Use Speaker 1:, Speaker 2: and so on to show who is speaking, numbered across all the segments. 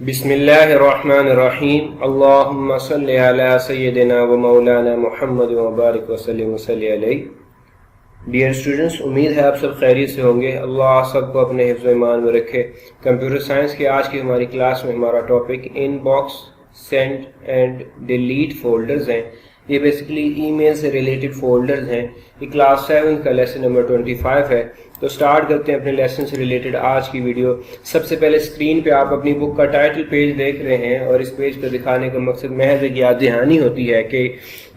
Speaker 1: بسم اللہ الرحمن الرحیم اللہم صلی علی سیدنا و مولانا محمد وبارک وسلم وصلی علیہ۔ ڈیئر اسٹوڈنٹس، امید ہے آپ سب خیریت سے ہوں گے۔ اللہ سب کو اپنے حفظ و ایمان میں رکھے۔ کمپیوٹر سائنس کی آج کی ہماری کلاس میں ہمارا topic in box send and delete folders ہیں۔ یہ بیسیکلی ای میل سے ریلیٹڈ فولڈرز ہیں۔ یہ کلاس 7 کا لیسن نمبر 25 ہے۔ تو سٹارٹ کرتے ہیں اپنے لیسن سے ریلیٹڈ آج کی ویڈیو۔ سب سے پہلے اسکرین پہ آپ اپنی بک کا ٹائٹل پیج دیکھ رہے ہیں، اور اس پیج پہ دکھانے کا مقصد محض ایک یاد دہانی ہوتی ہے کہ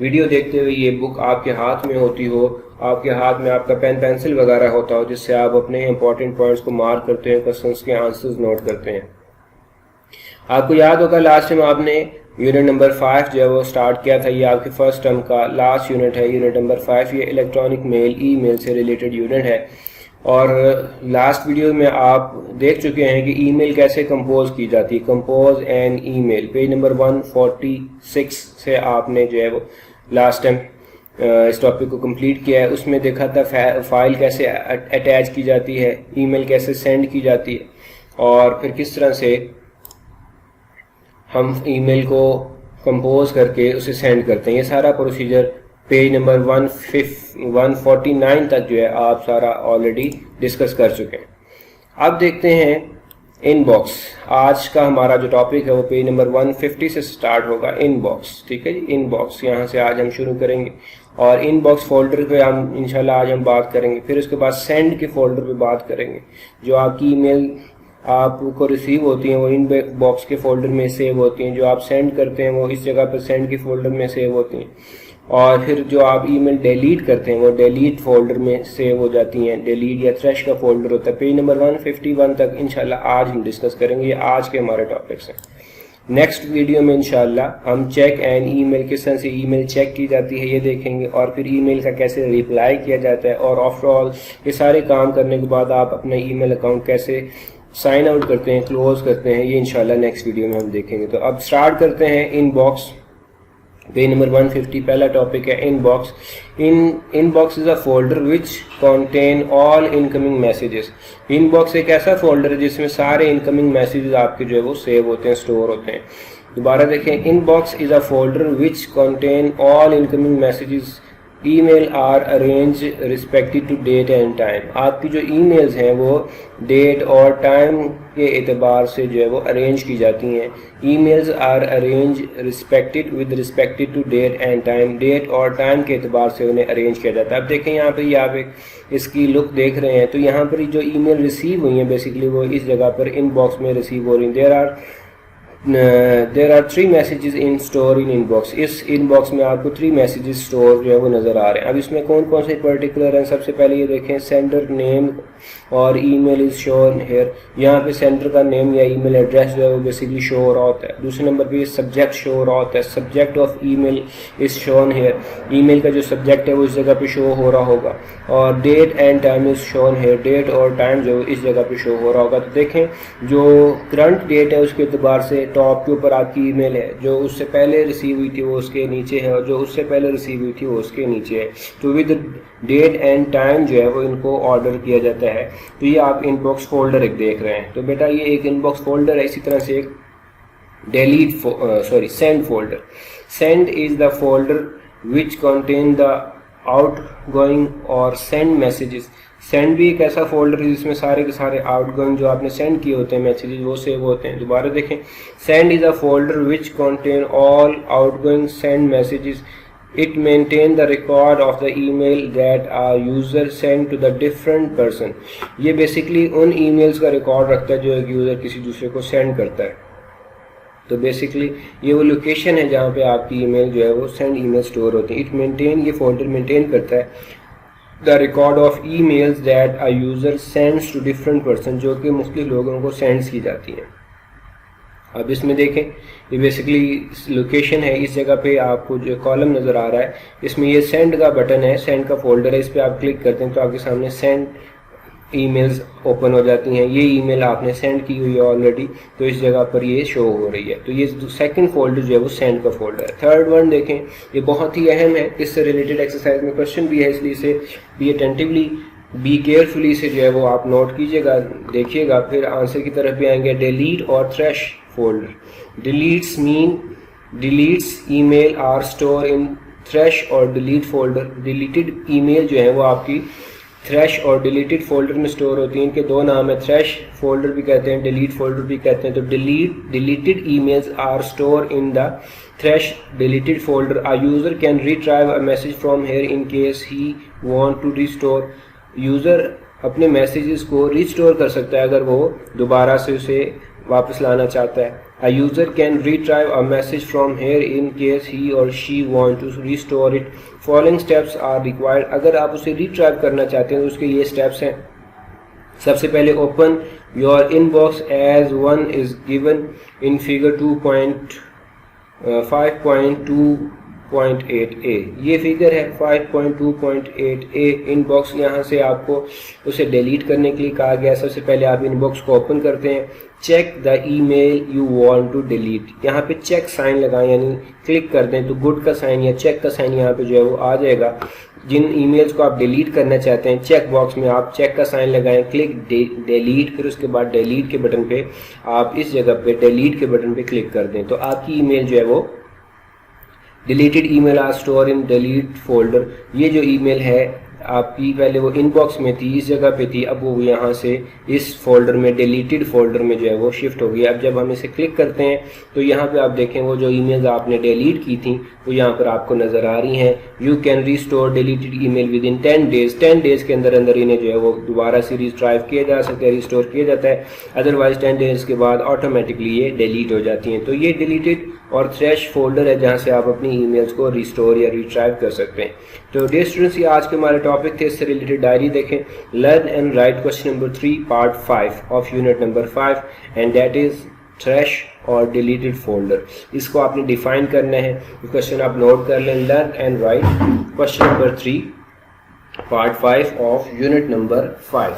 Speaker 1: ویڈیو دیکھتے ہوئے یہ بک آپ کے ہاتھ میں ہوتی ہو، آپ کے ہاتھ میں آپ کا پین پینسل وغیرہ ہوتا ہو، جس سے آپ اپنے امپورٹنٹ پوائنٹس کو مارک کرتے ہیں، کوسچنس کے آنسرز نوٹ کرتے ہیں۔ آپ کو یاد ہوگا لاسٹ ٹائم آپ نے یونٹ نمبر 5 جو ہے وہ سٹارٹ کیا تھا۔ یہ آپ کے فرسٹ ٹرم کا لاسٹ یونٹ ہے، یونٹ نمبر 5۔ یہ الیکٹرانک میل، ای میل سے ریلیٹڈ یونٹ ہے، اور لاسٹ ویڈیو میں آپ دیکھ چکے ہیں کہ ای میل کیسے کمپوز کی جاتی ہے۔ کمپوز این ای میل، پیج نمبر 146 سے آپ نے جو ہے وہ لاسٹ ٹائم اس ٹاپک کو کمپلیٹ کیا ہے۔ اس میں دیکھا تھا فائل کیسے اٹیچ کی جاتی ہے، ای میل کیسے سینڈ کی جاتی ہے، اور پھر کس طرح سے ہم ای میل کو کمپوز کر کے اسے سینڈ کرتے ہیں۔ یہ سارا پروسیجر پیج نمبر 149 تک جو ہے آپ سارا آلریڈی ڈسکس کر چکے ہیں۔ اب دیکھتے ہیں ان باکس۔ آج کا ہمارا جو ٹاپک ہے وہ پیج نمبر 150 سے سٹارٹ ہوگا، ان باکس۔ ٹھیک ہے جی، ان باکس یہاں سے آج ہم شروع کریں گے، اور ان باکس فولڈر پہ ہم انشاءاللہ آج ہم بات کریں گے۔ پھر اس کے بعد سینڈ کے فولڈر پہ بات کریں گے۔ جو آپ کی ای میل آپ کو ریسیو ہوتی ہیں وہ ان باکس کے فولڈر میں سیو ہوتی ہیں، جو آپ سینڈ کرتے ہیں وہ اس جگہ پر سینڈ کے فولڈر میں سیو ہوتی ہیں، اور پھر جو آپ ای میل ڈیلیٹ کرتے ہیں وہ ڈیلیٹ فولڈر میں سیو ہو جاتی ہیں۔ ڈیلیٹ یا تھریش کا فولڈر ہوتا ہے۔ پیج نمبر 151 تک انشاءاللہ آج ہم ڈسکس کریں گے۔ یہ آج کے ہمارے ٹاپکس ہیں۔ نیکسٹ ویڈیو میں انشاءاللہ ہم چیک اینڈ ای میل، کس طرح سے ای میل چیک کی جاتی ہے یہ دیکھیں گے، اور پھر ای میل کا کیسے ریپلائی کیا جاتا ہے، اور آفٹر آل یہ سارے کام کرنے کے بعد آپ اپنا ای میل اکاؤنٹ کیسے سائن آؤٹ کرتے ہیں، کلوز کرتے ہیں، یہ انشاءاللہ نیکسٹ ویڈیو میں ہم دیکھیں گے۔ تو اب سٹارٹ کرتے ہیں ان باکس۔ پیج نمبر 150 پہلا ٹاپک ہے in box. In box is a folder which contain all incoming messages. In box ایک ایسا فولڈر ہے جس میں سارے انکمنگ میسیجز آپ کے جو ہے وہ سیو ہوتے ہیں، اسٹور ہوتے ہیں۔ دوبارہ دیکھیں، inbox is a folder which contain all incoming messages. Email are arrange respected to date and time. آپ کی جو ای میلز ہیں وہ ڈیٹ اور ٹائم کے اعتبار سے جو ہے وہ ارینج کی جاتی ہیں۔ Emails are arrange respected with respected to date and time. Date اور ٹائم کے اعتبار سے انہیں ارینج کیا جاتا ہے۔ اب دیکھیں یہاں پہ یہ آپ ایک اس کی لک دیکھ رہے ہیں، تو یہاں پر جو ای میل ریسیو ہوئی ہیں بیسیکلی وہ اس جگہ پر ان باکس میں ریسیو ہو رہی ہیں۔ there are 3 messages in store in inbox۔ اس ان باکس میں آپ کو 3 میسیجز اسٹور جو ہے وہ نظر آ رہے ہیں۔ اب اس میں کون کون سے پرٹیکولر ہیں؟ سب سے پہلے یہ دیکھیں، سینڈر نیم اور ای میل از شون ہیئر۔ یہاں پہ سینڈر کا نیم یا ای میل ایڈریس جو ہے وہ بیسیکلی شو ہو رہا ہوتا ہے۔ دوسرے نمبر پہ یہ سبجیکٹ شو ہو رہا ہوتا ہے، subject of email is shown here. Email کا جو سبجیکٹ ہے وہ اس جگہ پہ شو ہو رہا ہوگا، اور date and time is shown here. Date اور ٹائم جو اس جگہ پہ شو ہو رہا ہوگا۔ تو دیکھیں جو کرنٹ ڈیٹ ہے اس کے اعتبار سے ٹاپ کے اوپر آپ کی ای میل ہے، جو اس سے پہلے ریسیو ہوئی تھی وہ اس کے نیچے ہے، اور جو اس سے پہلے ریسیو ہوئی تھی وہ اس کے نیچے ہے۔ تو ود ڈیٹ اینڈ ٹائم جو ہے وہ ان کو آرڈر کیا جاتا ہے۔ تو یہ آپ ان باکس فولڈر ایک دیکھ رہے ہیں۔ تو بیٹا یہ ایک ان باکس فولڈر ہے۔ اسی طرح سے ایک send folder. Send us the folder which contain the out going اور سینڈ میسیجز۔ سینڈ بھی ایک ایسا فولڈر ہے جس میں سارے کے سارے آؤٹ گوئنگ جو آپ نے سینڈ کیے ہوتے ہیں میسیجز وہ سیو ہوتے ہیں۔ دوبارہ دیکھیں، send us a folder which contain all out going send messages. It maintain the record of the email that a user sent to the different person۔ یہ بیسیکلی ان ای میلز کا record رکھتا ہے جو ایک یوزر کسی دوسرے کو send کرتا ہے۔ تو بیسیکلی یہ وہ لوکیشن ہے جہاں پہ آپ کی ای میل جو ہے وہ سینڈ ای میل اسٹور ہوتی ہے۔ اٹ مینٹین، یہ فولڈر مینٹین کرتا ہے the record of emails that a user sends to different person، جو کہ مختلف لوگوں کو سینڈز کی جاتی ہیں۔ اب اس میں دیکھیں یہ بیسیکلی لوکیشن ہے، اس جگہ پہ آپ کو جو کالم نظر آ رہا ہے اس میں یہ سینڈ کا بٹن ہے، سینڈ کا فولڈر ہے۔ اس پہ آپ کلک کرتے ہیں تو آپ کے سامنے سینڈ ای میلز اوپن ہو جاتی ہیں۔ یہ ای میل آپ نے سینڈ کی ہوئی ہے آلریڈی، تو اس جگہ پر یہ شو ہو رہی ہے۔ تو یہ سیکنڈ فولڈر جو ہے وہ سینڈ کا فولڈر ہے۔ تھرڈ ون دیکھیں، یہ بہت ہی اہم ہے، اس سے ریلیٹڈ ایکسرسائز میں کوشچن بھی ہے، اس لیے اسے بی اٹینٹیولی بی کیئرفلی سے جو ہے وہ آپ نوٹ کیجئے گا، دیکھیے گا، پھر آنسر کی طرف بھی آئیں گے۔ ڈیلیٹ اور تھریش folder. Deletes mean deletes email are stored in thresh اور delete folder. deleted email جو ہیں وہ آپ کی thresh اور deleted folder میں store ہوتی ہیں. ان کے دو نام ہیں, thresh folder بھی کہتے ہیں, delete folder بھی کہتے ہیں. تو deleted emails are stored in the thresh deleted folder. A user can retrieve a message from here in case he want to restore. User اپنے میسیجز کو ریسٹور کر سکتا ہے اگر وہ دوبارہ سے اسے واپس لانا چاہتا ہے. A user can retrieve a message from here in case he or she want to restore it. Following steps are required. اگر آپ اسے ریٹرائیو کرنا چاہتے ہیں تو اس کے یہ سٹیپس ہیں. سب سے پہلے open your inbox as one is given in figure 5.2.8a. یہ فگر ہے 5.2.8a. ان باکس یہاں سے آپ کو اسے ڈیلیٹ کرنے کے لیے کہا گیا. سب سے پہلے آپ ان باکس کو اوپن کرتے ہیں. Check the email you want to delete. یہاں پہ چیک سائن لگائیں, یعنی کلک کر دیں تو گڈ کا سائن یا چیک کا سائن یہاں پہ جو ہے وہ آ جائے گا. جن ای میلز کو آپ ڈیلیٹ کرنا چاہتے ہیں چیک باکس میں آپ چیک کا سائن لگائیں, کلک ڈیلیٹ, پھر اس کے بعد ڈیلیٹ کے بٹن پہ آپ اس جگہ پہ ڈیلیٹ کے بٹن پہ کلک کر دیں تو آپ کی ای میل جو ہے وہ deleted email are store in delete folder. یہ جو ای میل ہے آپ کی پہلے وہ ان باکس میں تھی, اس جگہ پہ تھی, اب وہ یہاں سے اس فولڈر میں ڈیلیٹڈ فولڈر میں جو ہے وہ شفٹ ہو گیا. اب جب ہم اسے کلک کرتے ہیں تو یہاں پہ آپ دیکھیں وہ جو ای میلز آپ نے ڈیلیٹ کی تھیں وہ یہاں پر آپ کو نظر آ رہی ہیں. You can restore deleted email within 10 days. 10 days کے اندر انہیں جو ہے وہ دوبارہ سے ریٹرائیو کیا جا سکتا ہے, ریسٹور کیا جاتا ہے. ادروائز 10 days کے بعد آٹومیٹکلی یہ ڈیلیٹ ہو جاتی ہیں. تو یہ ڈیلیٹڈ اور تھریش فولڈر ہے جہاں سے آپ اپنی ای میلز کو ریسٹور یا ریٹرائیو کر سکتے ہیں. تو ڈیئر اسٹوڈنٹس یہ آج کے ہمارے ٹاپک تھے. اس سے ریلیٹڈ ڈائری دیکھیں, learn and write question number 3 part 5 of unit number 5 and that is trash اور ڈیلیٹڈ فولڈر. اس کو آپ نے ڈیفائن کرنا ہے. کوشچن آپ نوٹ کر لیں, learn and write question number 3 part 5 of unit number 5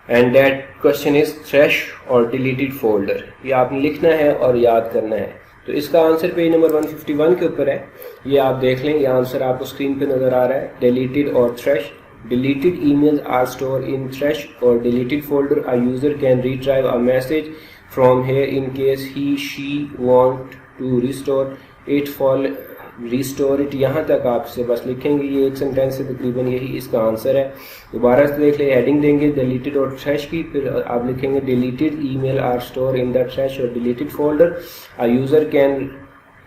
Speaker 1: and that question is trash اور ڈیلیٹڈ فولڈر. یہ آپ نے لکھنا ہے اور یاد کرنا ہے. تو اس کا آنسر پیج نمبر 151 کے اوپر ہے, یہ آپ دیکھ لیں. یہ آنسر آپ کو اسکرین پہ نظر آ رہا ہے. ڈیلیٹڈ اور تھریش. Deleted emails are stored in thresh or deleted folder. A user can retrieve a message from here in case he she want to restore it. Restore it یہاں تک آپ سے بس لکھیں گے. یہ ایک سینٹینس سے تقریباً یہی اس کا آنسر ہے. دوبارہ سے دیکھ لیں, ہیڈنگ دیں گے ڈیلیٹڈ اور تھریش کی, پھر آپ لکھیں گے deleted email are store in the trash اور deleted folder. A user can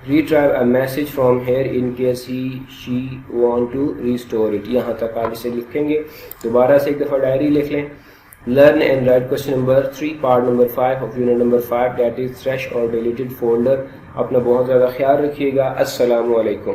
Speaker 1: retrieve a message from here in case he she want to restore it. یہاں تک آپ اسے لکھیں گے. دوبارہ سے ایک دفعہ ڈائری لکھ لیں. Learn and write question number 3 part number 5 of unit number 5 that is thresh or deleted folder. اپنا بہت زیادہ خیال رکھیے گا. السلام علیکم.